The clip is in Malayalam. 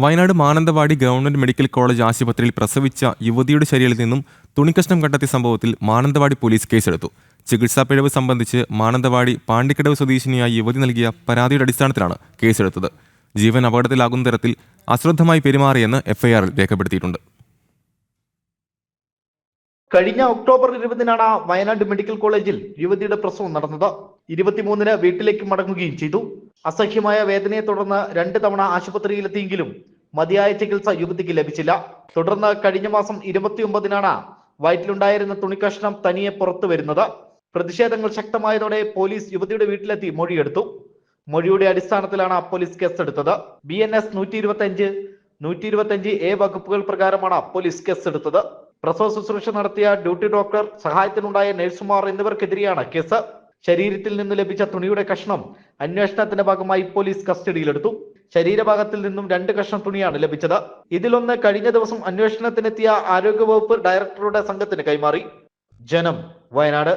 Wayanad Mananthavady government medical college ആശുപത്രിയിൽ പ്രസവിച്ച യുവതിയുടെ ശരീരത്തിൽ നിന്നും തുണിക്കഷ്ണം കണ്ടെത്തിയ സംഭവത്തിൽ മാനന്തവാടി പോലീസ് കേസെടുത്തു. ചികിത്സാ പിഴവ് സംബന്ധിച്ച് മാനന്തവാടി പാണ്ടിക്കടവ് സ്വദേശിനിയായ യുവതി നൽകിയ പരാതിയുടെ അടിസ്ഥാനത്തിലാണ് കേസെടുത്തത്. ജീവൻ അപകടത്തിലാകുന്ന തരത്തിൽ അശ്രദ്ധമായി പെരുമാറിയെന്ന് എഫ്ഐആറിൽ രേഖപ്പെടുത്തിയിട്ടുണ്ട്. കഴിഞ്ഞ ഒക്ടോബർ 20-നാണ് വയനാട് മെഡിക്കൽ കോളേജിൽ യുവതിയുടെ പ്രസവം നടന്നത്. 23-ന് വീട്ടിലേക്ക് മടങ്ങുകയും ചെയ്തു. അസഹ്യമായ വേദനയെ തുടർന്ന് 2 തവണ ആശുപത്രിയിലെത്തിയെങ്കിലും മതിയായ ചികിത്സ യുവതിക്ക് ലഭിച്ചില്ല. തുടർന്ന് കഴിഞ്ഞ മാസം 29-നാണ് വയറ്റിലുണ്ടായിരുന്ന തുണിക്കഷ്ണം തനിയെ പുറത്തു വരുന്നത്. പ്രതിഷേധങ്ങൾ ശക്തമായതോടെ പോലീസ് യുവതിയുടെ വീട്ടിലെത്തി മൊഴിയെടുത്തു. മൊഴിയുടെ അടിസ്ഥാനത്തിലാണ് പോലീസ് കേസെടുത്തത്. BNS 125, 125A വകുപ്പുകൾ പ്രകാരമാണ് പോലീസ് കേസെടുത്തത്. പ്രസവ ശുശ്രൂഷ നടത്തിയ ഡ്യൂട്ടി ഡോക്ടർ, സഹായത്തിനുണ്ടായ നഴ്സുമാർ എന്നിവർക്കെതിരെയാണ് കേസ്. ശരീരത്തിൽ നിന്ന് ലഭിച്ച തുണിയുടെ കഷ്ണം അന്വേഷണത്തിന്റെ ഭാഗമായി പോലീസ് കസ്റ്റഡിയിലെടുത്തു. ശരീരഭാഗത്തിൽ നിന്നും 2 കഷ്ണം തുണിയാണ് ലഭിച്ചത്. ഇതിലൊന്ന് കഴിഞ്ഞ ദിവസം അന്വേഷണത്തിനെത്തിയ ആരോഗ്യവകുപ്പ് ഡയറക്ടറുടെ സംഘത്തിന് കൈമാറി. ജനം, വയനാട്.